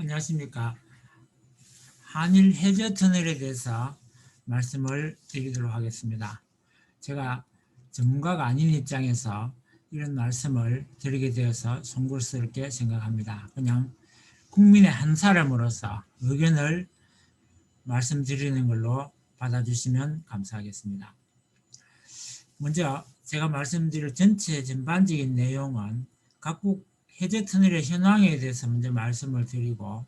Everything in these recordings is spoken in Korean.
안녕하십니까. 한일 해저 터널에 대해서 말씀을 드리도록 하겠습니다. 제가 전문가가 아닌 입장에서 이런 말씀을 드리게 되어서 송구스럽게 생각합니다. 그냥 국민의 한 사람으로서 의견을 말씀드리는 걸로 받아주시면 감사하겠습니다. 먼저 제가 말씀드릴 전체 전반적인 내용은 각국 해저 터널의 현황에 대해서 먼저 말씀을 드리고,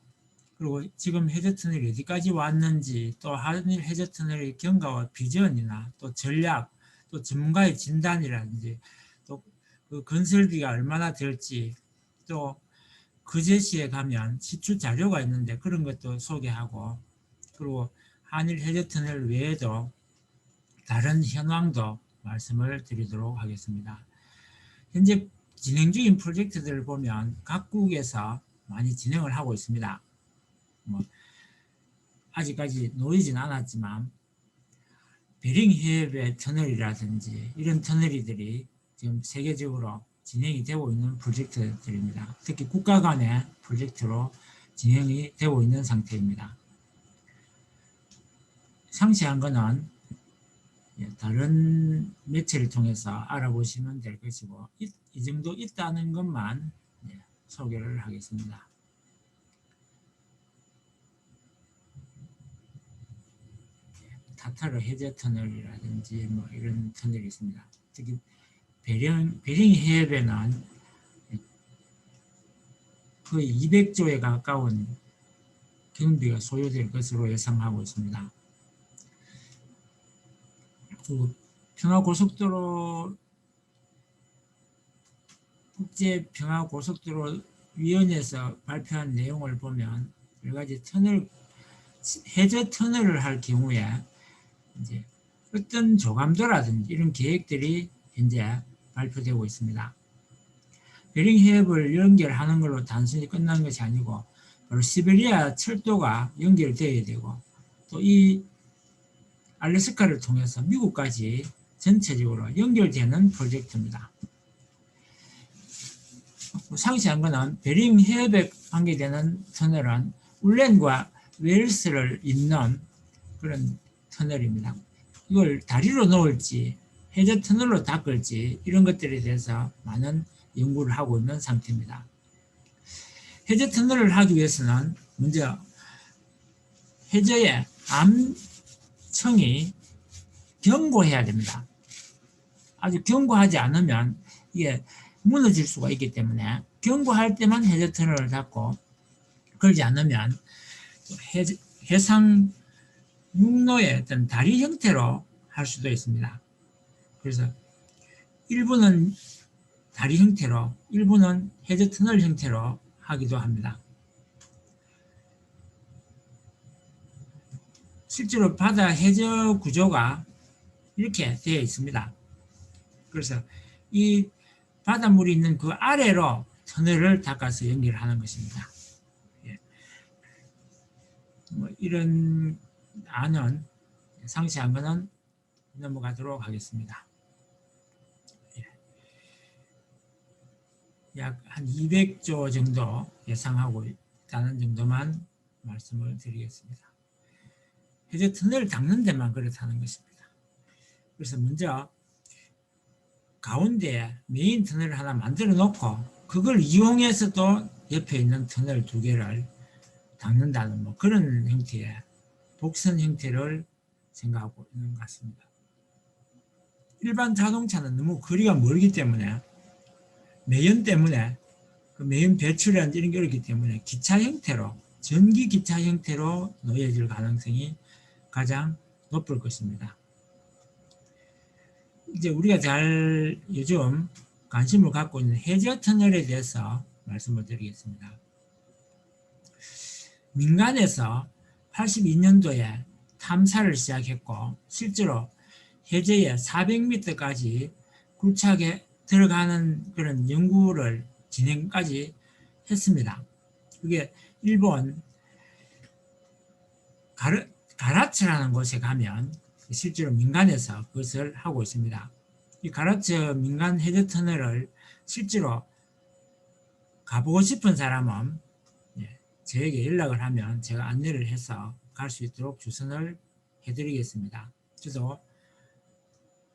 그리고 지금 해저 터널이 어디까지 왔는지, 또 한일 해저 터널의 경과와 비전이나 또 전략, 또 전문가의 진단이라든지, 또 그 건설비가 얼마나 될지, 또 그 제시에 가면 시추 자료가 있는데 그런 것도 소개하고, 그리고 한일 해저 터널 외에도 다른 현황도 말씀을 드리도록 하겠습니다. 현재 진행 중인 프로젝트들을 보면 각국에서 많이 진행을 하고 있습니다. 아직까지 놓이진 않았지만 베링 해협의 터널이라든지 이런 터널들이 지금 세계적으로 진행이 되고 있는 프로젝트들입니다. 특히 국가 간의 프로젝트로 진행이 되고 있는 상태입니다. 상세한 것은 다른 매체를 통해서 알아보시면 될 것이고, 이 정도 있다는 것만 소개를 하겠습니다. 타타르 해저 터널이라든지 이런 터널이 있습니다. 특히 베링 해협에는 거의 200조에 가까운 경비가 소요될 것으로 예상하고 있습니다. 그 평화고속도로 국제평화고속도로위원회에서 발표한 내용을 보면 여러 가지 해저 터널을 할 경우에 이제 어떤 조감도라든지 이런 계획들이 현재 발표되고 있습니다. 베링 해협을 연결하는 걸로 단순히 끝난 것이 아니고 바로 시베리아 철도가 연결되어야 되고, 또 이 알래스카를 통해서 미국까지 전체적으로 연결되는 프로젝트입니다. 상세한 것은 베링 해협에 관계되는 터널은 울랜과 웨일스를 잇는 그런 터널입니다. 이걸 다리로 놓을지 해저 터널로 닦을지 이런 것들에 대해서 많은 연구를 하고 있는 상태입니다. 해저 터널을 하기 위해서는 먼저 해저의 암청이 견고해야 됩니다. 아주 견고하지 않으면 이게 무너질 수가 있기 때문에 견고할 때만 해저 터널을 닫고, 그러지 않으면 해상 육로의 어떤 다리 형태로 할 수도 있습니다. 그래서 일부는 다리 형태로, 일부는 해저 터널 형태로 하기도 합니다. 실제로 바다 해저 구조가 이렇게 되어 있습니다. 그래서 이 바닷물이 있는 그 아래로 터널을 닦아서 연결하는 것입니다. 이런 안은 상세한 것은 넘어가도록 하겠습니다. 약 한 200조 정도 예상하고 있다는 정도만 말씀을 드리겠습니다. 해저 터널을 닦는 데만 그렇다는 것입니다. 그래서 먼저 가운데에 메인 터널을 하나 만들어 놓고 그걸 이용해서 또 옆에 있는 터널 2개를 닦는다는 그런 형태의 복선 형태를 생각하고 있는 것 같습니다. 일반 자동차는 너무 거리가 멀기 때문에, 매연 때문에 그 매연 배출이라든지 이런 게 어렵기 때문에 기차 형태로, 전기 기차 형태로 놓여질 가능성이 가장 높을 것입니다. 이제 우리가 잘 요즘 관심을 갖고 있는 해저 터널에 대해서 말씀을 드리겠습니다. 민간에서 82년도에 탐사를 시작했고, 실제로 해저에 400m까지 굴착에 들어가는 그런 연구를 진행까지 했습니다. 그게 일본 가라츠라는 곳에 가면 실제로 민간에서 그것을 하고 있습니다. 이 가라츠 민간 해저 터널을 실제로 가보고 싶은 사람은 저에게 연락을 하면 제가 안내를 해서 갈 수 있도록 조선을 해드리겠습니다. 저도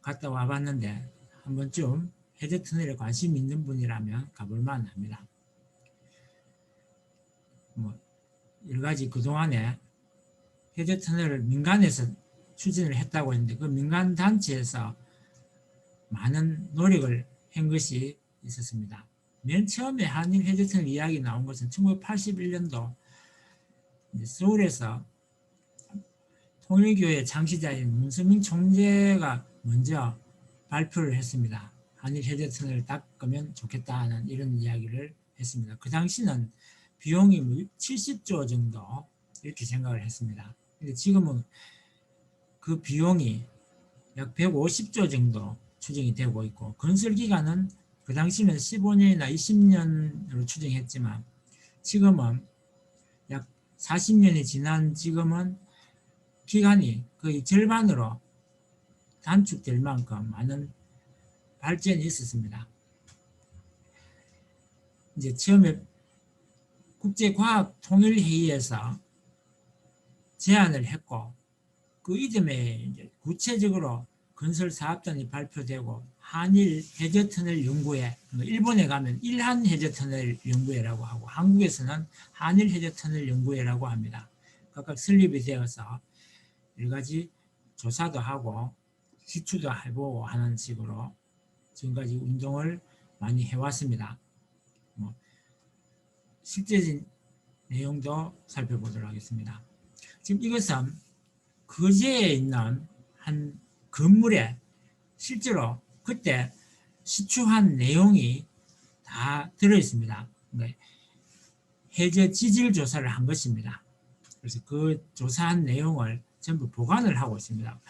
갔다 와봤는데 한 번쯤 해저터널에 관심 있는 분이라면 가볼 만합니다. 뭐 여러가지 그동안에 해저터널을 민간에서 추진을 했다고 했는데 그 민간 단체에서 많은 노력을 한 것이 있었습니다. 맨 처음에 한일 해저터널 이야기 나온 것은 1981년도 서울에서 통일교회 창시자인 문선민 총재가 먼저 발표를 했습니다. 한일 해저터널을 닦으면 좋겠다는 이런 이야기를 했습니다. 그 당시는 비용이 70조 정도 이렇게 생각을 했습니다. 근데 지금은 그 비용이 약 150조 정도 추정이 되고 있고 건설 기간은 그 당시는 15년이나 20년으로 추정했지만 지금은 약 40년이 지난 지금은 기간이 거의 절반으로 단축될 만큼 많은 발전이 있었습니다. 이제 처음에 국제과학통일회의에서 제안을 했고 그 이듬해 이제 구체적으로 건설 사업단이 발표되고 한일 해저터널 연구회, 일본에 가면 일한 해저터널 연구회라고 하고 한국에서는 한일 해저터널 연구회라고 합니다. 각각 설립이 되어서 여러 가지 조사도 하고 시추도 해보고 하는 식으로 지금까지 운동을 많이 해왔습니다. 실제적인 내용도 살펴보도록 하겠습니다. 지금 이것은 거제에 있는 한 건물에 실제로 그때 시추한 내용이 다 들어있습니다. 해저 지질 조사를 한 것입니다. 그래서 그 조사한 내용을 전부 보관을 하고 있습니다.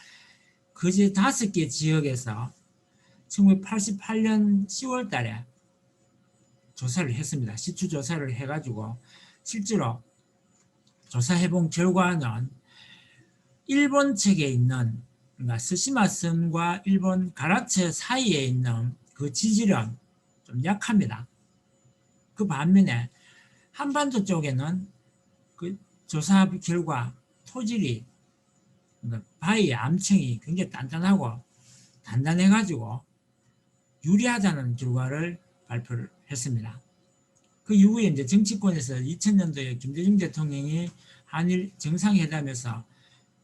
거제 5개 지역에서 1988년 10월 달에 조사를 했습니다. 시추 조사를 해가지고 실제로 조사해본 결과는 일본 측에 있는 그러니까 스시마섬과 일본 가라체 사이에 있는 그 지질은 좀 약합니다. 그 반면에 한반도 쪽에는 그 조사 결과 토질이 그러니까 바위 암층이 굉장히 단단하고 단단해가지고 유리하다는 결과를 발표를 했습니다. 그 이후에 이제 정치권에서 2000년도에 김대중 대통령이 한일 정상회담에서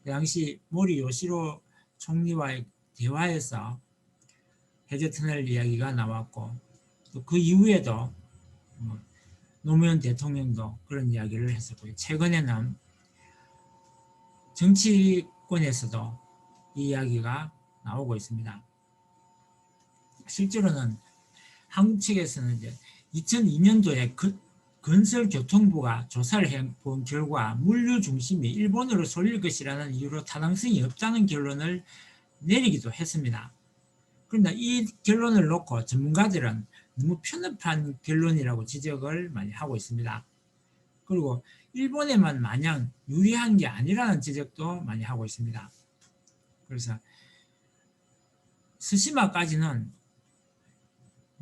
그 당시 모리 요시로 총리와의 대화에서 해저터널 이야기가 나왔고 또 그 이후에도 노무현 대통령도 그런 이야기를 했었고요. 최근에는 정치권에서도 이 이야기가 나오고 있습니다. 실제로는 한국 측에서는 이제 2002년도에 건설교통부가 조사를 해본 결과 물류 중심이 일본으로 쏠릴 것이라는 이유로 타당성이 없다는 결론을 내리기도 했습니다. 그런데 이 결론을 놓고 전문가들은 너무 편협한 결론이라고 지적을 많이 하고 있습니다. 그리고 일본에만 마냥 유리한 게 아니라는 지적도 많이 하고 있습니다. 그래서 스시마까지는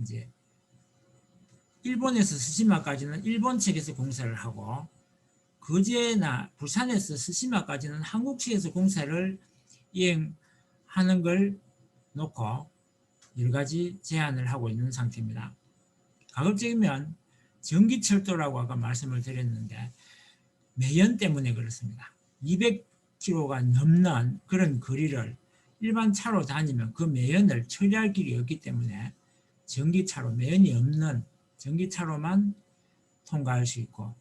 이제 일본에서 스시마까지는 일본 측에서 공사를 하고 거제나 부산에서 스시마까지는 한국 측에서 공사를 이행하는 걸 놓고 여러 가지 제안을 하고 있는 상태입니다. 가급적이면 전기철도라고 아까 말씀을 드렸는데 매연 때문에 그렇습니다. 200km가 넘는 그런 거리를 일반 차로 다니면 그 매연을 처리할 길이 없기 때문에 전기차로 매연이 없는 전기차로만 통과할 수 있고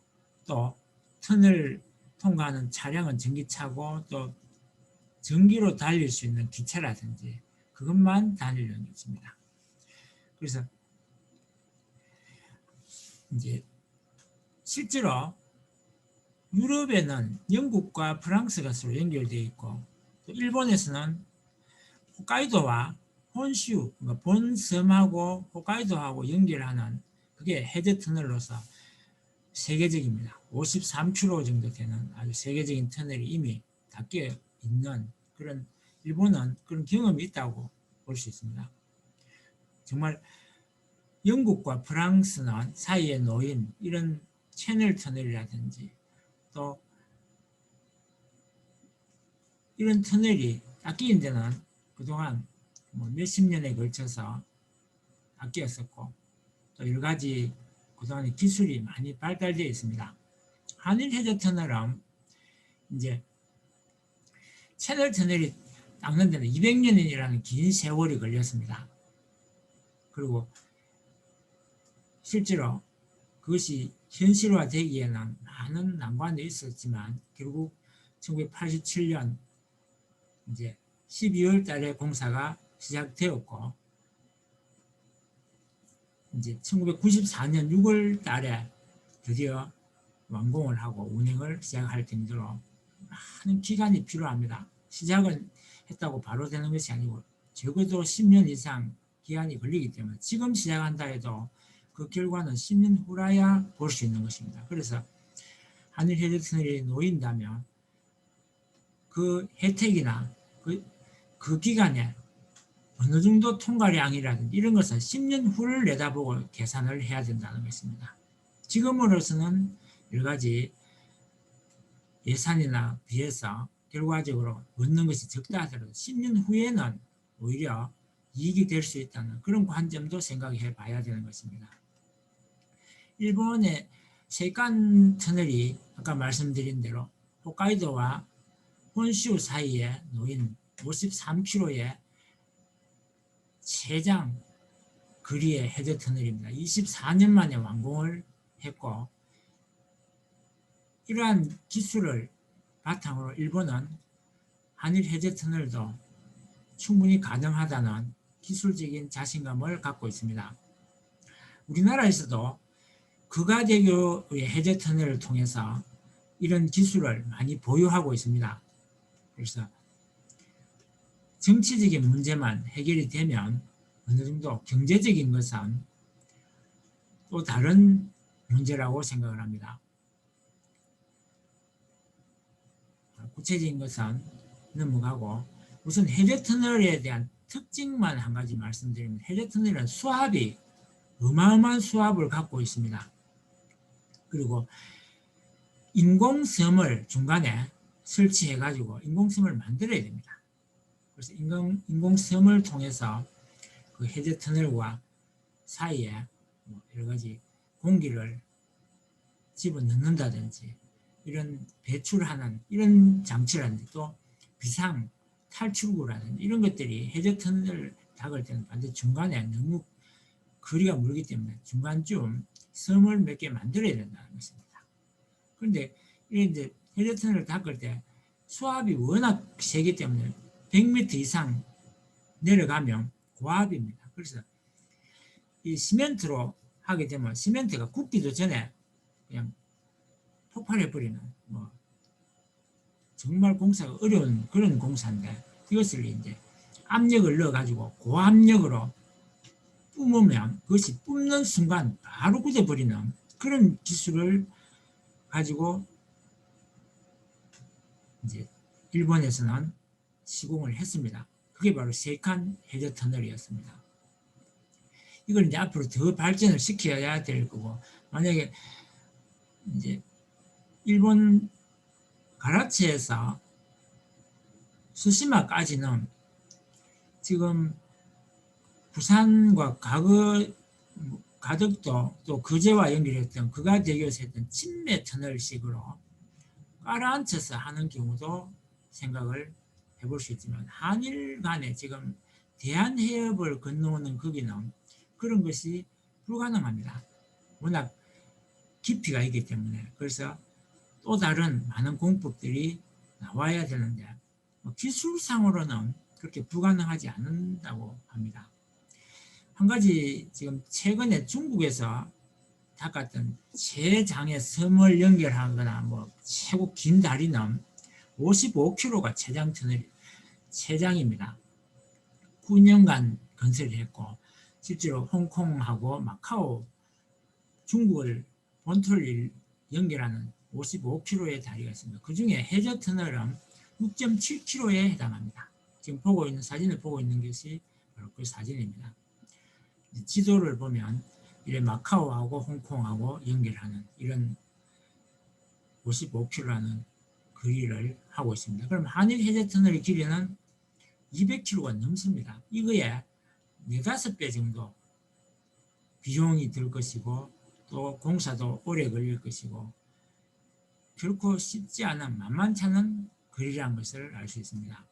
또 터널을 통과하는 차량은 전기차고 또 전기로 달릴 수 있는 기차라든지 그것만 다니려는 것입니다. 그래서 이제 실제로 유럽에는 영국과 프랑스가 서로 연결되어 있고 또 일본에서는 홋카이도와 혼슈, 그러니까 본섬하고 홋카이도하고 연결하는 그게 해저터널로서 세계적입니다. 53km 정도 되는 아주 세계적인 터널이 이미 닦여 있는 그런 일본은 그런 경험이 있다고 볼 수 있습니다. 정말 영국과 프랑스는 사이에 놓인 이런 채널 터널이라든지 또 이런 터널이 닦이는 데는 그동안 뭐 몇십 년에 걸쳐서 닦였었고 또 여러 가지 그동안 기술이 많이 발달되어 있습니다. 한일 해저 터널은 이제 채널 터널이 닦는 데는 200년이라는 긴 세월이 걸렸습니다. 그리고 실제로 그것이 현실화되기에는 많은 난관도 있었지만 결국 1987년 이제 12월 달에 공사가 시작되었고 이제 1994년 6월 달에 드디어 완공을 하고 운행을 시작할 정도로 많은 기간이 필요합니다. 시작을 했다고 바로 되는 것이 아니고 적어도 10년 이상 기간이 걸리기 때문에 지금 시작한다 해도 그 결과는 10년 후라야 볼 수 있는 것입니다. 그래서 한일 해저 터널이 놓인다면 그 혜택이나 그 기간에 어느 정도 통과량이라든지 이런 것은 10년 후를 내다보고 계산을 해야 된다는 것입니다. 지금으로서는 여러 가지 예산이나 비해서 결과적으로 얻는 것이 적다 하더라도 10년 후에는 오히려 이익이 될 수 있다는 그런 관점도 생각해 봐야 되는 것입니다. 일본의 세간 터널이 아까 말씀드린 대로 홋카이도와 혼슈 사이에 놓인 53km의 최장 거리의 해저 터널입니다. 24년 만에 완공을 했고 이러한 기술을 바탕으로 일본은 한일 해저 터널도 충분히 가능하다는 기술적인 자신감을 갖고 있습니다. 우리나라에서도 그가대교의 해저 터널을 통해서 이런 기술을 많이 보유하고 있습니다. 그래서 정치적인 문제만 해결이 되면 어느 정도 경제적인 것은 또 다른 문제라고 생각을 합니다. 구체적인 것은 넘어가고 우선 해저터널에 대한 특징만 한 가지 말씀드리면 해저터널은 수압이 어마어마한 수압을 갖고 있습니다. 그리고 인공섬을 중간에 설치해 가지고 인공섬을 만들어야 됩니다. 그래서 인공섬을 통해서 그 해저터널과 사이에 여러 가지 공기를 집어넣는다든지 이런 배출하는 이런 장치라든지 또 비상 탈출구라든지 이런 것들이 해저터널을 닦을 때는 반드시 중간에 너무 거리가 멀기 때문에 중간쯤 섬을 몇 개 만들어야 된다는 것입니다. 그런데 이제 해저터널을 닦을 때 수압이 워낙 세기 때문에 100m 이상 내려가면 고압입니다. 그래서 이 시멘트로 하게 되면 시멘트가 굳기도 전에 그냥 폭발해버리는 정말 공사가 어려운 그런 공사인데 이것을 이제 압력을 넣어가지고 고압력으로 뿜으면 그것이 뿜는 순간 바로 굳어버리는 그런 기술을 가지고 이제 일본에서는 시공을 했습니다. 그게 바로 세칸 해저 터널이었습니다. 이걸 이제 앞으로 더 발전을 시켜야 될 거고 만약에 이제 일본 가라치에서 수시마까지는 지금 부산과 가덕도 또 거제와 연결했던 그가대교에서 했던 침매 터널식으로 깔아앉혀서 하는 경우도 생각을 해볼 수 있지만 한일 간에 지금 대한해협을 건너오는 거기는 그런 것이 불가능합니다. 워낙 깊이가 있기 때문에 그래서 또 다른 많은 공법들이 나와야 되는데 기술상으로는 그렇게 불가능하지 않는다고 합니다. 한 가지 지금 최근에 중국에서 닦았던 최장의 섬을 연결하거나 최고 긴 다리는 55km가 최장입니다. 9년간 건설을 했고 실제로 홍콩하고 마카오 중국을 본토를 연결하는 55km의 다리가 있습니다. 그 중에 해저터널은 6.7km에 해당합니다. 지금 사진을 보고 있는 것이 바로 그 사진입니다. 지도를 보면 이래 마카오하고 홍콩하고 연결하는 이런 55km라는 거리를 하고 있습니다. 그럼 한일 해저 터널의 길이는 200km가 넘습니다. 이거에 4~5배 정도 비용이 들 것이고 또 공사도 오래 걸릴 것이고 결코 쉽지 않은 만만치 않은 거리라는 것을 알 수 있습니다.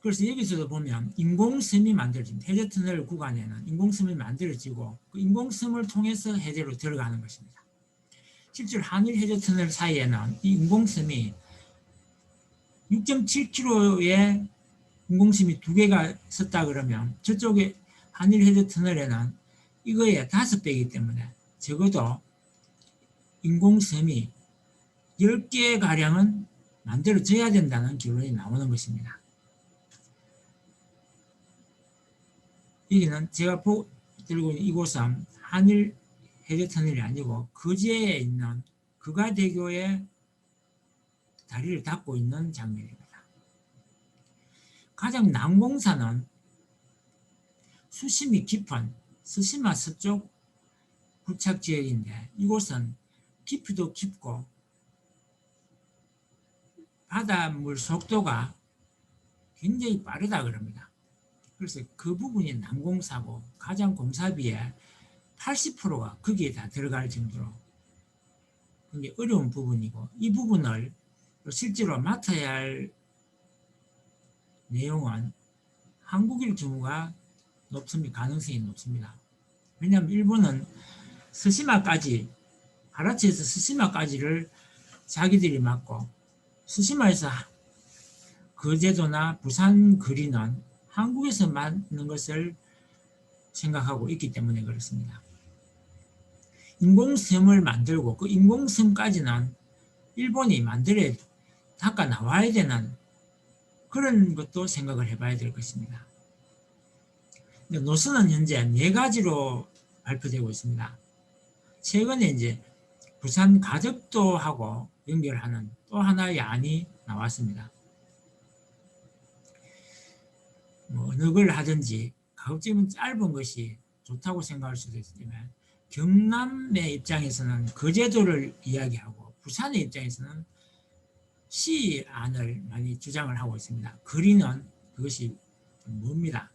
그래서 여기서도 보면 인공섬이 만들어집니다. 해저터널 구간에는 인공섬이 만들어지고 그 인공섬을 통해서 해저로 들어가는 것입니다. 실제로 한일 해저터널 사이에는 이 인공섬이 6.7km의 인공섬이 2개가 섰다 그러면 저쪽에 한일 해저터널에는 이거의 5배이기 때문에 적어도 인공섬이 10개가량은 만들어져야 된다는 결론이 나오는 것입니다. 여기는 제가 들고 있는 이곳은 한일 해저터널이 아니고 거제에 있는 거가대교의 다리를 닫고 있는 장면입니다. 가장 난공사는 수심이 깊은 스시마 서쪽 부착지역인데 이곳은 깊이도 깊고 바닷물 속도가 굉장히 빠르다 그럽니다. 그래서 그 부분이 난공사고 가장 공사비의 80%가 거기에 다 들어갈 정도로 굉장히 어려운 부분이고 이 부분을 실제로 맡아야 할 내용은 한국일 경우가 가능성이 높습니다. 왜냐하면 일본은 스시마까지 하라치에서 스시마까지를 자기들이 맡고 스시마에서 거제도나 부산 거리는 한국에서 맞는 것을 생각하고 있기 때문에 그렇습니다. 인공섬을 만들고 그 인공섬까지는 일본이 만들어 닦아 나와야 되는 그런 것도 생각을 해봐야 될 것입니다. 노선은 현재 4가지로 발표되고 있습니다. 최근에 이제 부산 가덕도하고 연결하는 또 하나의 안이 나왔습니다. 어느 걸 하든지 가급적이면 짧은 것이 좋다고 생각할 수도 있지만 경남의 입장에서는 거제도를 이야기하고 부산의 입장에서는 시안을 많이 주장을 하고 있습니다. 거리는 그것이 멉니다.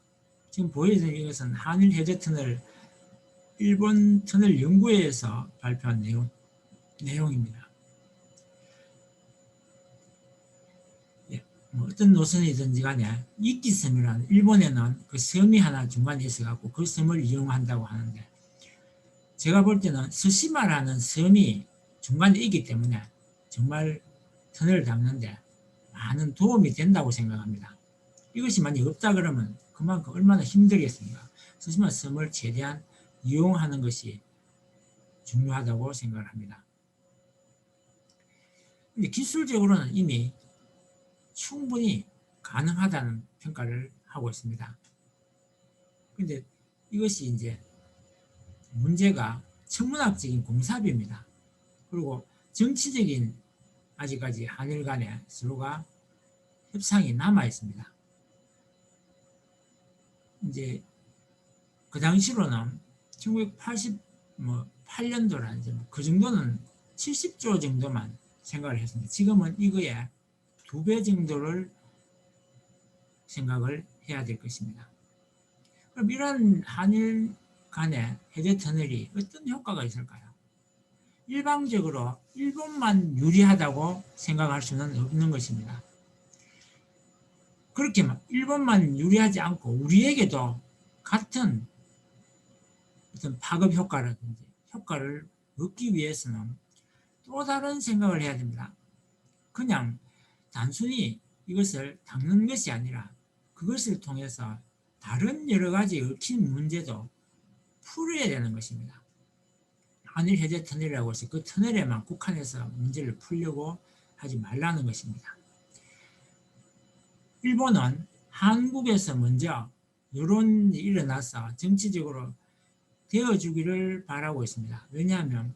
지금 보여지는 이것은 한일 해저터널 일본 터널 연구회에서 발표한 내용입니다. 어떤 노선이든지 간에 이끼섬이라는 일본에는 그 섬이 하나 중간에 있어갖고 그 섬을 이용한다고 하는데 제가 볼 때는 스시마라는 섬이 중간에 있기 때문에 정말 터널을 담는데 많은 도움이 된다고 생각합니다. 이것이 만약 없다 그러면 그만큼 얼마나 힘들겠습니까? 스시마 섬을 최대한 이용하는 것이 중요하다고 생각을 합니다. 근데 기술적으로는 이미 충분히 가능하다는 평가를 하고 있습니다. 근데 이것이 이제 문제가 천문학적인 공사비입니다. 그리고 정치적인 아직까지 한일 간에 서로가 협상이 남아 있습니다. 이제 그 당시로는 1988년도라든지 그 정도는 70조 정도만 생각을 했습니다. 지금은 이거에 2배 정도를 생각을 해야 될 것입니다. 그럼 이런 한일 간의 해저터널이 어떤 효과가 있을까요? 일방적으로 일본만 유리하다고 생각할 수는 없는 것입니다. 그렇게 일본만 유리하지 않고 우리에게도 같은 어떤 파급 효과라든지 효과를 얻기 위해서는 또 다른 생각을 해야 됩니다. 그냥 단순히 이것을 닦는 것이 아니라 그것을 통해서 다른 여러 가지 얽힌 문제도 풀어야 되는 것입니다. 한일 해저 터널이라고 해서 그 터널에만 국한해서 문제를 풀려고 하지 말라는 것입니다. 일본은 한국에서 먼저 여론이 일어나서 정치적으로 되어주기를 바라고 있습니다. 왜냐하면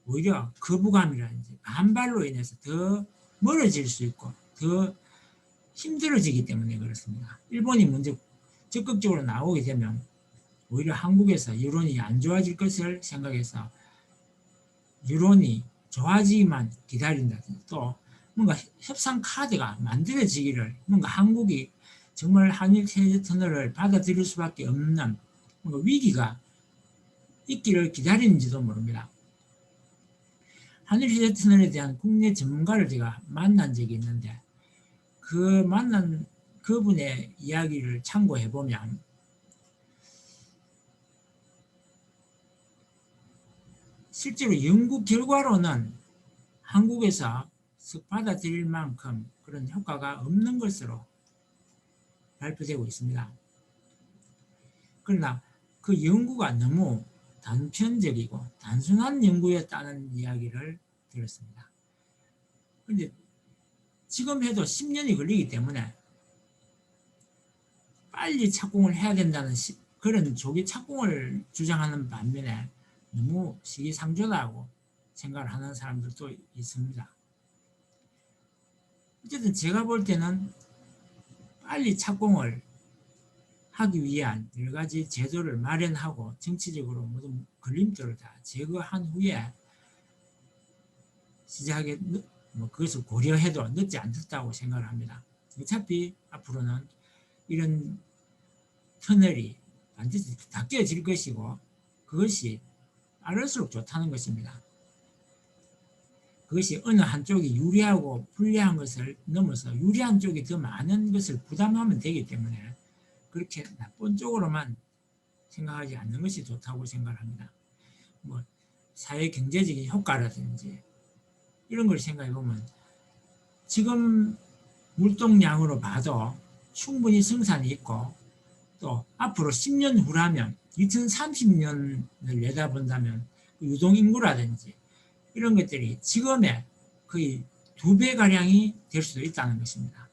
오히려 거부감이라든지 반발로 인해서 더 멀어질 수 있고 더 힘들어지기 때문에 그렇습니다. 일본이 먼저 적극적으로 나오게 되면 오히려 한국에서 여론이 안 좋아질 것을 생각해서 여론이 좋아지기만 기다린다든지 또 뭔가 협상 카드가 만들어지기를 뭔가 한국이 정말 한일 해저 터널을 받아들일 수밖에 없는 뭔가 위기가 있기를 기다리는지도 모릅니다. 한일 해저 터널에 대한 국내 전문가를 제가 만난 적이 있는데 그 만난 그분의 이야기를 참고해 보면 실제로 연구 결과로는 한국에서 받아들일 만큼 그런 효과가 없는 것으로 발표되고 있습니다. 그러나 그 연구가 너무 단편적이고 단순한 연구였다는 이야기를 들었습니다. 그런데 지금 해도 10년이 걸리기 때문에 빨리 착공을 해야 된다는 그런 조기 착공을 주장하는 반면에 너무 시기상조다고 생각을 하는 사람들도 있습니다. 어쨌든 제가 볼 때는 빨리 착공을 하기 위한 여러 가지 제도를 마련하고 정치적으로 모든 걸림돌을 다 제거한 후에 시작하게 그것을 고려해도 늦지 않다고 생각을 합니다. 어차피 앞으로는 이런 터널이 반드시 닦여질 것이고 그것이 빠를수록 좋다는 것입니다. 그것이 어느 한쪽이 유리하고 불리한 것을 넘어서 유리한 쪽이 더 많은 것을 부담하면 되기 때문에 그렇게 나쁜 쪽으로만 생각하지 않는 것이 좋다고 생각합니다. 사회 경제적인 효과라든지 이런 걸 생각해 보면 지금 물동량으로 봐도 충분히 생산이 있고 또 앞으로 10년 후라면 2030년을 내다본다면 유동인구라든지 이런 것들이 지금의 거의 2배가량이 될 수도 있다는 것입니다.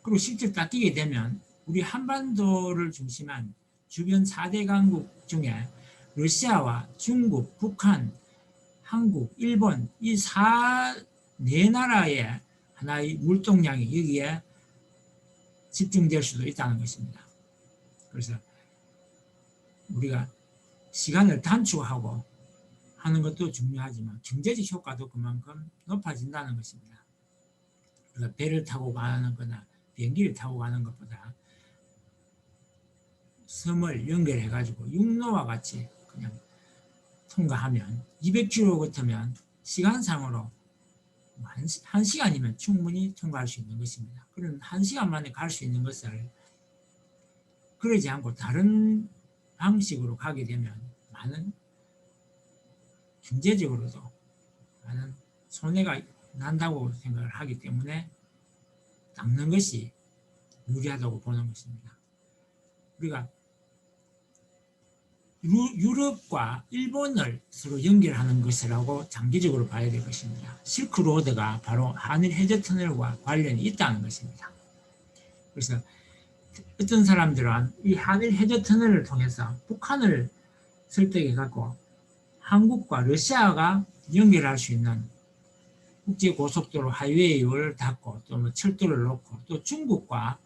그리고 실제 닦이게 되면 우리 한반도를 중심한 주변 4대 강국 중에 러시아와 중국, 북한, 한국, 일본 이 4나라의 하나의 물동량이 여기에 집중될 수도 있다는 것입니다. 그래서 우리가 시간을 단축하고 하는 것도 중요하지만 경제적 효과도 그만큼 높아진다는 것입니다. 우리가 배를 타고 가는 거나 비행기를 타고 가는 것보다 섬을 연결해 가지고 육로와 같이 그냥 통과하면 200km 같으면 시간상으로 1시간이면 충분히 통과할 수 있는 것입니다. 그럼 1시간 만에 갈 수 있는 것을 그러지 않고 다른 방식으로 가게 되면 많은 경제적으로도 많은 손해가 난다고 생각을 하기 때문에 닦는 것이 유리하다고 보는 것입니다. 우리가 유럽과 일본을 서로 연결하는 것이라고 장기적으로 봐야 될 것입니다. 실크로드가 바로 한일 해저 터널과 관련이 있다는 것입니다. 그래서 어떤 사람들은 이 한일 해저 터널을 통해서 북한을 설득해 갖고 한국과 러시아가 연결할 수 있는 국제고속도로 하이웨이를 닫고 또 철도를 놓고 또 중국과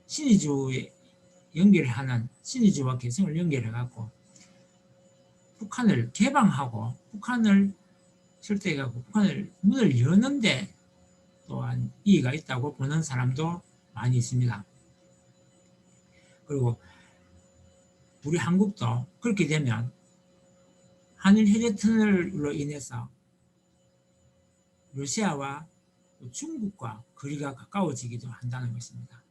신의주에 연결하는 신의주와 개성을 연결해 갖고 북한을 개방하고 북한을 설득하고 북한을 문을 여는데 또한 이의가 있다고 보는 사람도 많이 있습니다. 그리고 우리 한국도 그렇게 되면 한일 해저 터널로 인해서 러시아와 중국과 거리가 가까워지기도 한다는 것입니다.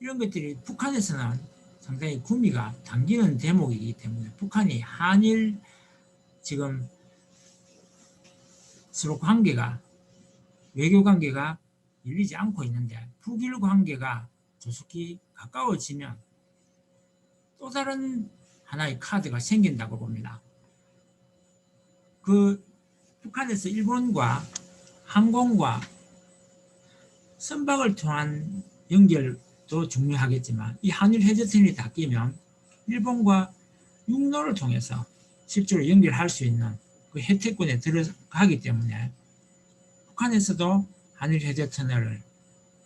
이런 것들이 북한에서는 상당히 구미가 당기는 대목이기 때문에 북한이 한일 지금 서로 관계가 외교 관계가 열리지 않고 있는데 북일 관계가 조속히 가까워지면 또 다른 하나의 카드가 생긴다고 봅니다. 그 북한에서 일본과 항공과 선박을 통한 연결도 중요하겠지만 이 한일 해저 터널이 닫히면 일본과 육로를 통해서 실제로 연결할 수 있는 그 혜택권에 들어가기 때문에 북한에서도 한일 해저 터널을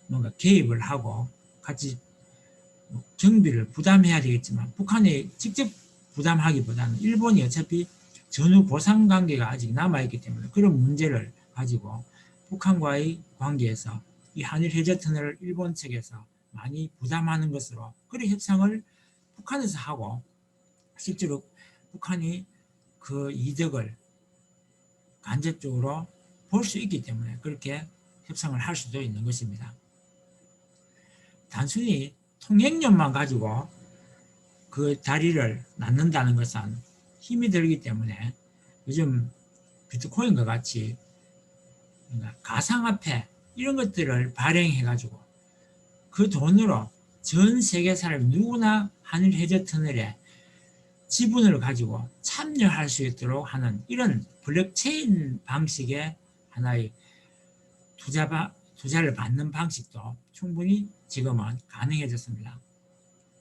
뭔가 개입을 하고 같이 경비를 부담해야 되겠지만 북한이 직접 부담하기보다는 일본이 어차피 전후 보상 관계가 아직 남아있기 때문에 그런 문제를 가지고 북한과의 관계에서 이 한일 해저 터널을 일본 측에서 많이 부담하는 것으로 그런 협상을 북한에서 하고 실제로 북한이 그 이득을 간접적으로 볼 수 있기 때문에 그렇게 협상을 할 수도 있는 것입니다. 단순히 통행료만 가지고 그 다리를 낳는다는 것은 힘이 들기 때문에 요즘 비트코인과 같이 가상화폐 이런 것들을 발행해 가지고 그 돈으로 전 세계 사람 누구나 한일 해저 터널에 지분을 가지고 참여할 수 있도록 하는 이런 블록체인 방식의 하나의 투자를 받는 방식도 충분히 지금은 가능해졌습니다.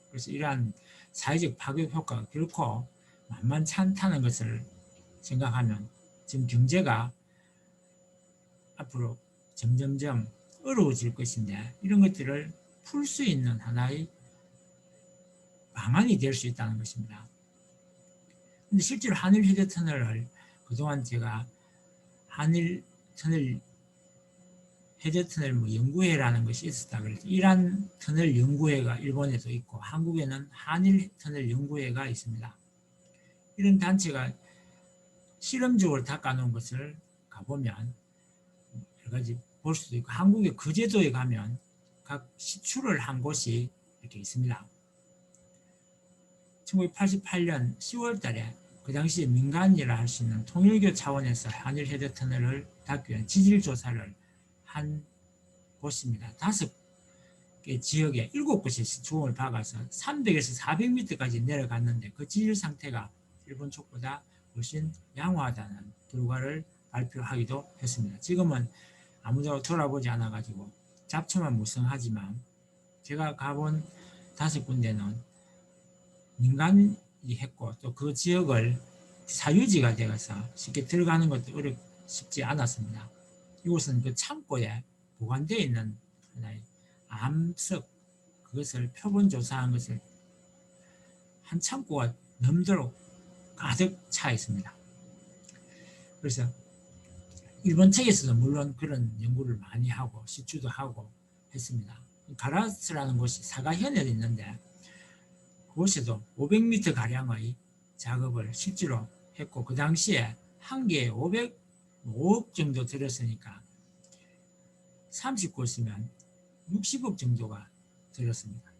그래서 이러한 사회적 파급 효과가 결코 만만치 않다는 것을 생각하면 지금 경제가 앞으로 점점점 어려워질 것인데 이런 것들을 풀 수 있는 하나의 방안이 될 수 있다는 것입니다. 근데 실제로 한일 해저 터널을 그동안 제가 한일 터널 해저 터널 연구회라는 것이 있었다 그래서 이란 터널 연구회가 일본에도 있고 한국에는 한일 터널 연구회가 있습니다. 이런 단체가 실험적으로 닦아놓은 것을 가보면 여러 가지 볼 수도 있고 한국의 그 제도에 가면 각 시출을 한 곳이 이렇게 있습니다. 1988년 10월 달에 그 당시 민간이라 할 수 있는 통일교 차원에서 한일 해저 터널을 닦기 위한 지질 조사를 한 곳입니다. 5개 지역에 7곳이 시추공을 박아서 300에서 400m까지 내려갔는데 그 지질 상태가 일본 쪽보다 훨씬 양호하다는 결과를 발표하기도 했습니다. 지금은 아무도 돌아보지 않아 가지고 잡초만 무성하지만 제가 가본 5군데는 민간이 했고 또 그 지역을 사유지가 되어서 쉽게 들어가는 것도 쉽지 않았습니다. 이곳은 그 창고에 보관되어 있는 하나의 암석 그것을 표본 조사한 것을 한 창고가 넘도록 가득 차 있습니다. 그래서 일본 측에서도 물론 그런 연구를 많이 하고 시추도 하고 했습니다. 가라스라는 곳이 사가현에 있는데 그곳에도 500m 가량의 작업을 실제로 했고 그 당시에 한 개에 505억 정도 들었으니까 30곳이면 60억 정도가 들었습니다.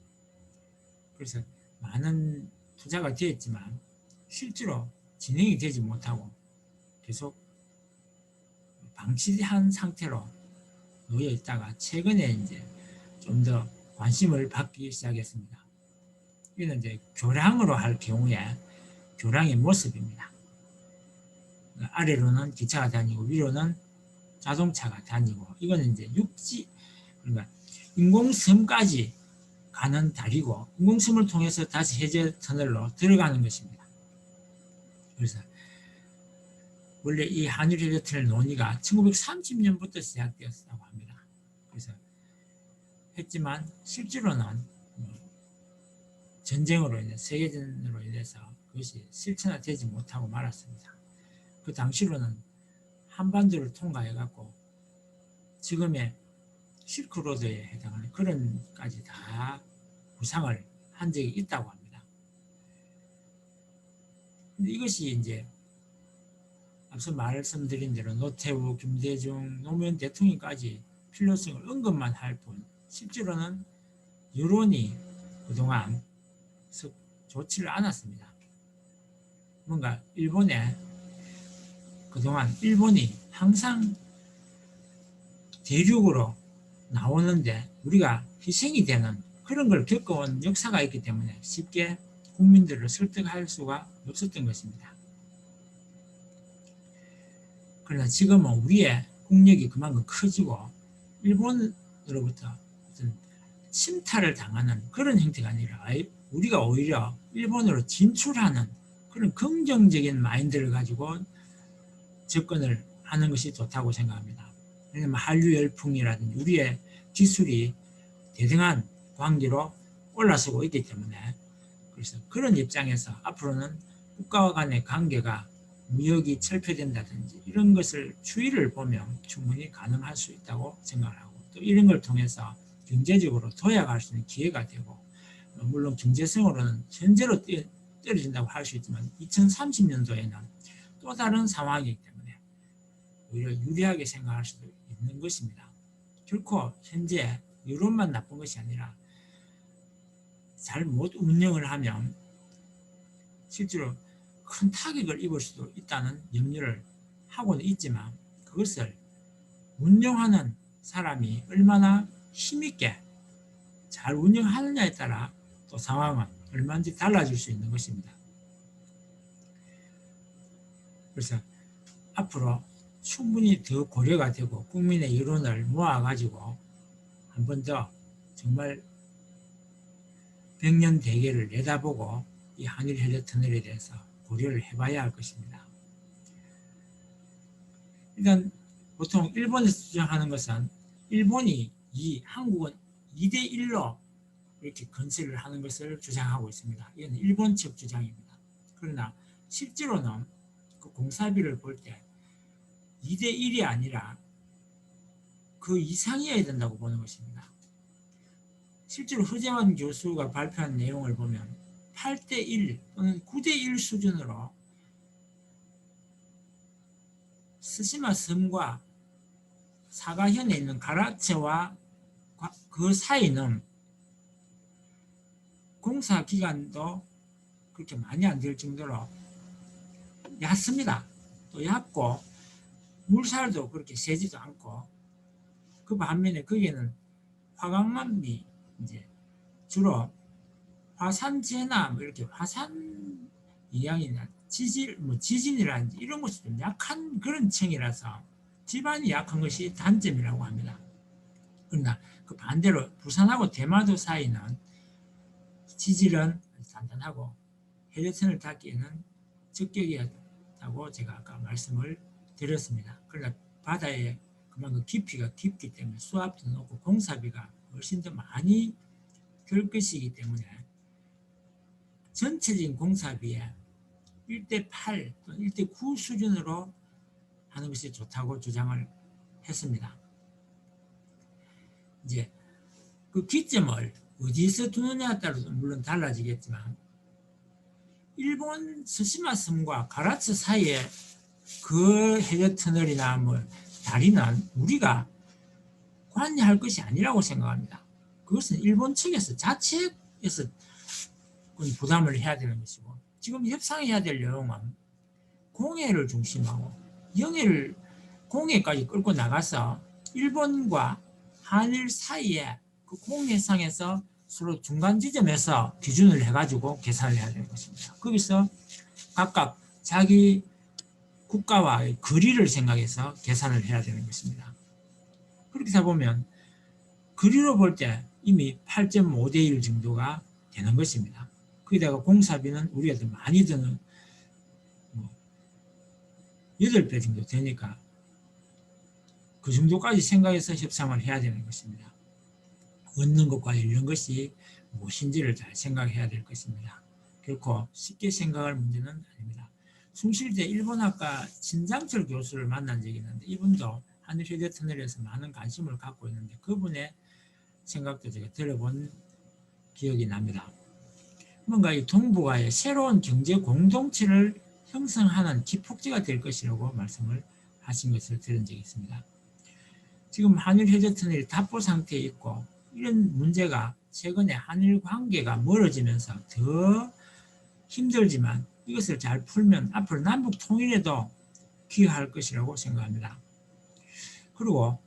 그래서 많은 투자가 되었지만 실제로 진행이 되지 못하고 계속 방치한 상태로 놓여 있다가 최근에 이제 좀 더 관심을 받기 시작했습니다. 이는 이제 교량으로 할 경우에 교량의 모습입니다. 아래로는 기차가 다니고 위로는 자동차가 다니고 이거는 이제 육지 그러니까 인공섬까지 가는 다리고 인공섬을 통해서 다시 해저 터널로 들어가는 것입니다. 그래서 원래 이 한일 해저 터널 논의가 1930년부터 시작되었다고 합니다. 그래서 했지만 실제로는 전쟁으로 인해 세계전으로 인해서 그것이 실천화되지 못하고 말았습니다. 그 당시로는 한반도를 통과해 갖고 지금의 실크로드에 해당하는 그런까지 다 구상을 한 적이 있다고 합니다. 근데 이것이 이제 앞서 말씀드린 대로 노태우, 김대중, 노무현 대통령까지 필요성을 언급만 할 뿐 실제로는 여론이 그동안 좋지를 않았습니다. 뭔가 일본에 그동안 일본이 항상 대륙으로 나오는데 우리가 희생이 되는 그런 걸 겪어온 역사가 있기 때문에 쉽게 국민들을 설득할 수가 없었던 것입니다. 그러나 지금은 우리의 국력이 그만큼 커지고 일본으로부터 어떤 침탈을 당하는 그런 형태가 아니라 우리가 오히려 일본으로 진출하는 그런 긍정적인 마인드를 가지고 접근을 하는 것이 좋다고 생각합니다. 왜냐하면 한류 열풍이라든지 우리의 기술이 대등한 관계로 올라서고 있기 때문에, 그래서 그런 입장에서 앞으로는 국가와 간의 관계가 무역이 철폐된다든지 이런 것을 추이를 보면 충분히 가능할 수 있다고 생각을 하고, 또 이런 걸 통해서 경제적으로 도약할 수 있는 기회가 되고, 물론 경제성으로는 현재로 떨어진다고 할 수 있지만 2030년도에는 또 다른 상황이기 때문에 오히려 유리하게 생각할 수도 있는 것입니다. 결코 현재 여론만 나쁜 것이 아니라 잘못 운영을 하면 실제로 큰 타격을 입을 수도 있다는 염려를 하고는 있지만, 그것을 운영하는 사람이 얼마나 힘있게 잘 운영하느냐에 따라 또 상황은 얼마든지 달라질 수 있는 것입니다. 그래서 앞으로 충분히 더 고려가 되고 국민의 여론을 모아가지고 한 번 더 정말 백년 대계를 내다보고 이 한일 해저 터널에 대해서 고려를 해봐야 할 것입니다. 일단 보통 일본에서 주장하는 것은 일본이 한국은 2대1로 이렇게 건설을 하는 것을 주장하고 있습니다. 이건 일본 측 주장입니다. 그러나 실제로는 그 공사비를 볼 때 2대1이 아니라 그 이상이어야 된다고 보는 것입니다. 실제로 허재환 교수가 발표한 내용을 보면 8대1 또는 9대1 수준으로 스시마 섬과 사가현에 있는 가라체와 그 사이는 공사 기간도 그렇게 많이 안 될 정도로 얕습니다. 또 얕고 물살도 그렇게 세지도 않고, 그 반면에 거기에는 화강암이 이제 주로 화산재나 이렇게 화산 이양이나 지진이라든지 이런 것이 좀 약한 그런 층이라서 지반이 약한 것이 단점이라고 합니다. 그러나 그 반대로 부산하고 대마도 사이는 지질은 단단하고 해저선을 닿기에는 적격이었다고 제가 아까 말씀을 드렸습니다. 그러나 바다에 그만큼 깊이가 깊기 때문에 수압도 높고 공사비가 훨씬 더 많이 들 것이기 때문에 전체적인 공사비에 1대8 또는 1대9 수준으로 하는 것이 좋다고 주장을 했습니다. 이제 그 기점을 어디서 두느냐에 따라서 물론 달라지겠지만, 일본 스시마 섬과 가라츠 사이에 그 해저 터널이나 다리는 우리가 관여할 것이 아니라고 생각합니다. 그것은 일본 측에서 자체에서 부담을 해야 되는 것이고, 지금 협상해야 될 내용은 공해를 중심하고 영해를 공해까지 끌고 나가서 일본과 한일 사이에 그 공해상에서 서로 중간 지점에서 기준을 해가지고 계산을 해야 되는 것입니다. 거기서 각각 자기 국가와의 거리를 생각해서 계산을 해야 되는 것입니다. 그렇게 다 보면 거리로 볼 때 이미 8.5대 1 정도가 되는 것입니다. 거기다가 공사비는 우리가 더 많이 드는 8배 정도 되니까 그 정도까지 생각해서 협상을 해야 되는 것입니다. 얻는 것과 잃는 것이 무엇인지를 잘 생각해야 될 것입니다. 결코 쉽게 생각할 문제는 아닙니다. 숭실대 일본학과 신장철 교수를 만난 적이 있는데, 이분도 한일 해저 터널에서 많은 관심을 갖고 있는데 그분의 생각도 제가 들어본 기억이 납니다. 뭔가 이 동북아의 새로운 경제 공동체를 형성하는 기폭제가 될 것이라고 말씀을 하신 것을 들은 적이 있습니다. 지금 한일 해저 터널이 답보 상태에 있고, 이런 문제가 최근에 한일 관계가 멀어지면서 더 힘들지만 이것을 잘 풀면 앞으로 남북 통일에도 기여할 것이라고 생각합니다. 그리고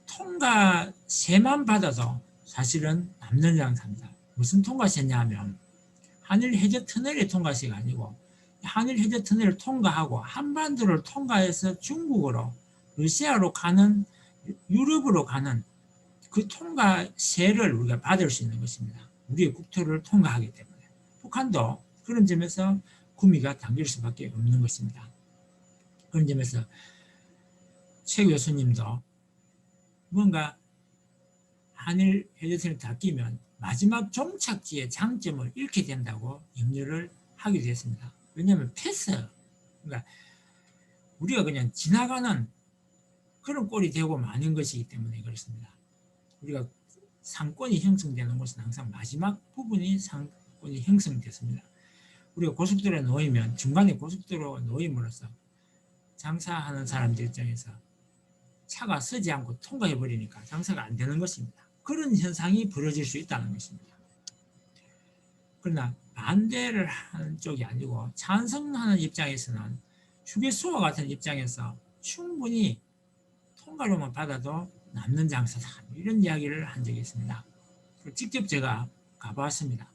통과세만 받아도 사실은 남는 장사입니다. 무슨 통과세냐 하면 한일 해저 터널의 통과세가 아니고, 한일 해저 터널을 통과하고 한반도를 통과해서 중국으로, 러시아로 가는, 유럽으로 가는 그 통과세를 우리가 받을 수 있는 것입니다. 우리의 국토를 통과하기 때문에. 북한도 그런 점에서 구미가 당길 수밖에 없는 것입니다. 그런 점에서 최 교수님도 뭔가 한일 해저선을 다 끼면 마지막 종착지의 장점을 잃게 된다고 염려를 하기도 했습니다. 왜냐하면 패스, 그러니까 우리가 그냥 지나가는 그런 꼴이 되고 마는 것이기 때문에 그렇습니다. 우리가 상권이 형성되는 곳은 항상 마지막 부분이 상권이 형성됐습니다. 우리가 고속도로에 놓이면 중간에 고속도로가 놓임으로써 장사하는 사람들 입장에서 차가 서지 않고 통과해 버리니까 장사가 안 되는 것입니다. 그런 현상이 벌어질 수 있다는 것입니다. 그러나 반대를 하는 쪽이 아니고 찬성하는 입장에서는 휴게소와 같은 입장에서 충분히 통과료만 받아도 남는 장사다, 이런 이야기를 한 적이 있습니다. 직접 제가 가봤습니다.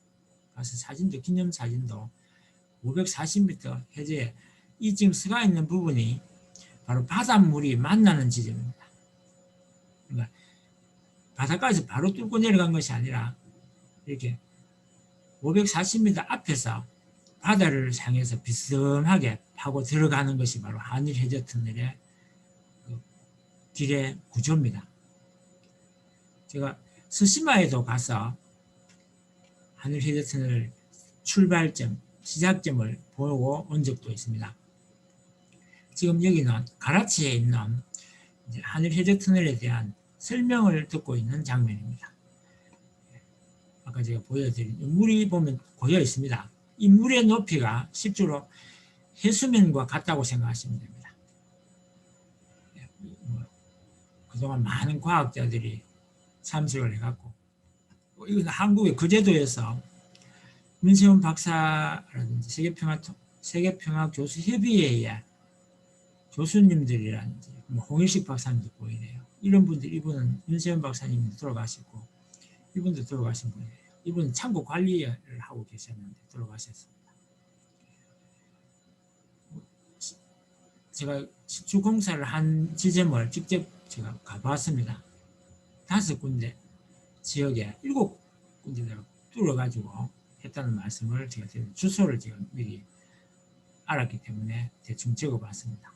가서 사진도, 기념사진도 540m 해저에 이 지금 서가 있는 부분이 바로 바닷물이 만나는 지점입니다. 그러니까 바닷가에서 바로 뚫고 내려간 것이 아니라 이렇게 540m 앞에서 바다를 향해서 비스듬하게 파고 들어가는 것이 바로 한일 해저 터널의 그 길의 구조입니다. 제가 스시마에도 가서 한일 해저 터널 출발점, 시작점을 보고 온 적도 있습니다. 지금 여기는 가라치에 있는 한일 해저 터널에 대한 설명을 듣고 있는 장면입니다. 아까 제가 보여드린 물이 보면 고여 있습니다. 이 물의 높이가 실제로 해수면과 같다고 생각하시면 됩니다. 그동안 많은 과학자들이 참석을 해갖고, 이건 한국의 거제도에서 문세훈 박사라든지 세계평화 교수협의회의 교수님들이라든지 홍일식 박사님도 보이네요. 이런 분들, 이분은 윤세훈 박사님도 돌아가시고 이분도 돌아가신 분이에요. 이분은 창고 관리를 하고 계셨는데 돌아가셨습니다. 제가 시추공사를 한 지점을 직접 제가 가봤습니다. 5군데 지역에 7군데를 뚫어가지고 했다는 말씀을 제가 드렸는데, 주소를 제가 미리 알았기 때문에 대충 적어봤습니다.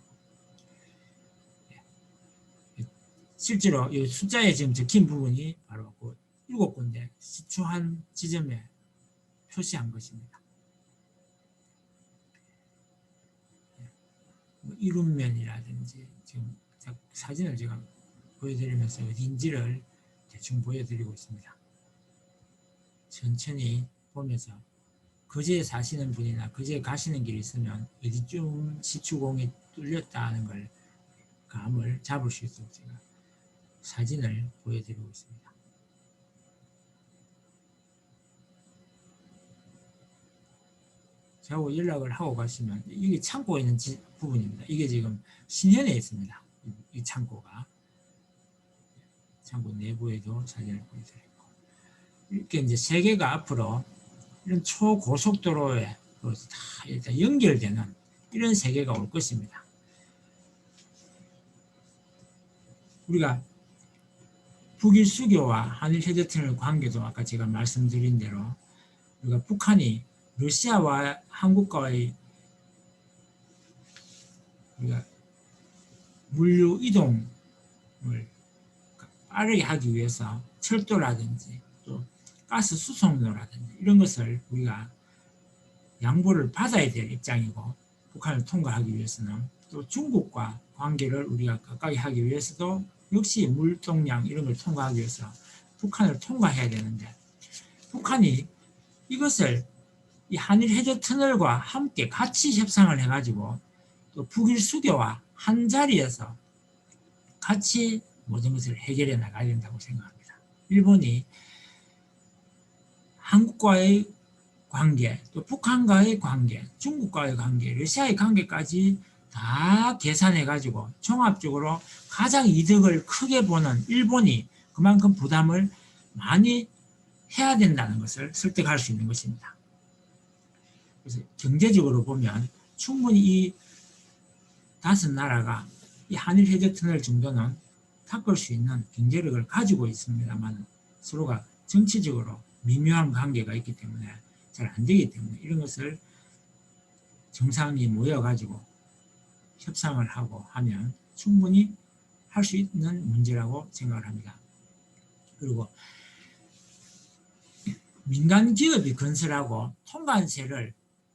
실제로 이 숫자에 지금 적힌 부분이 바로 그 7군데 시추한 지점에 표시한 것입니다. 이룸면이라든지 지금 사진을 제가 보여드리면서 어딘지를 대충 보여드리고 있습니다. 천천히 보면서 거제에 사시는 분이나 거제에 가시는 길이 있으면 어디쯤 시추공이 뚫렸다는 걸 감을 잡을 수 있도록 제가 사진을 보여드리고 있습니다. 저하고 연락을 하고 가시면 이게 창고에 있는 부분입니다. 이게 지금 신현에 있습니다. 이 창고가. 창고 내부에도 사진을 보여드리고, 이렇게 이제 세 개가 앞으로 이런 초고속도로에 다 일단 연결되는 이런 세계가 올 것입니다. 우리가 북일 수교와 한일 해저 터널 관계도 아까 제가 말씀드린 대로 우리가 북한이 러시아와 한국과의 우리가 물류 이동을 빠르게 하기 위해서 철도라든지 또 가스 수송로라든지 이런 것을 우리가 양보를 받아야 될 입장이고, 북한을 통과하기 위해서는 또 중국과 관계를 우리가 가까이 하기 위해서도 역시 물동량 이런 걸 통과하기 위해서 북한을 통과해야 되는데, 북한이 이것을 이 한일 해저 터널과 함께 같이 협상을 해가지고 또 북일 수교와 한 자리에서 같이 모든 것을 해결해 나가야 된다고 생각합니다. 일본이 한국과의 관계, 또 북한과의 관계, 중국과의 관계, 러시아의 관계까지 다 계산해가지고 종합적으로 가장 이득을 크게 보는 일본이 그만큼 부담을 많이 해야 된다는 것을 설득할 수 있는 것입니다. 그래서 경제적으로 보면 충분히 이 5나라가 이 한일 해저 터널 정도는 닦을 수 있는 경제력을 가지고 있습니다만, 서로가 정치적으로 미묘한 관계가 있기 때문에 잘 안 되기 때문에 이런 것을 정상이 모여가지고 협상을 하고 하면 충분히 할 수 있는 문제라고 생각을 합니다. 그리고 민간 기업이 건설하고 통관세를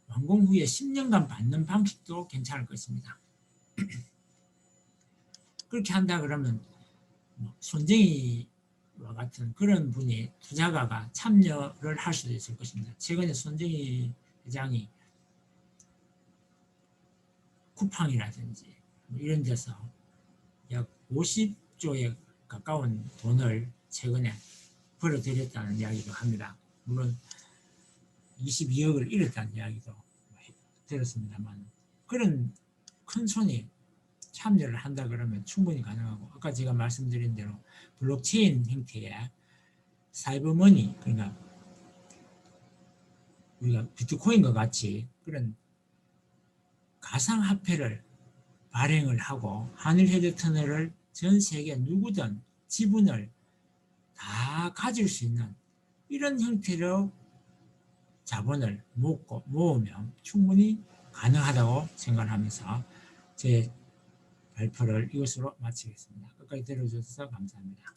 완공 후에 10년간 받는 방식도 괜찮을 것입니다. 그렇게 한다 그러면 손정희와 같은 그런 분이 투자가가 참여를 할 수도 있을 것입니다. 최근에 손정희 회장이 쿠팡이라든지 이런 데서 약 50조에 가까운 돈을 최근에 벌어들였다는 이야기도 합니다. 물론 22억을 잃었다는 이야기도 들었습니다만, 그런 큰 손이 참여를 한다 그러면 충분히 가능하고, 아까 제가 말씀드린 대로 블록체인 형태의 사이버머니, 그러니까 우리가 비트코인과 같이 그런 가상화폐를 발행을 하고 한일 헤드 터널을 전 세계 누구든 지분을 다 가질 수 있는 이런 형태로 자본을 모으면 충분히 가능하다고 생각하면서 제 발표를 이것으로 마치겠습니다. 끝까지 들어주셔서 감사합니다.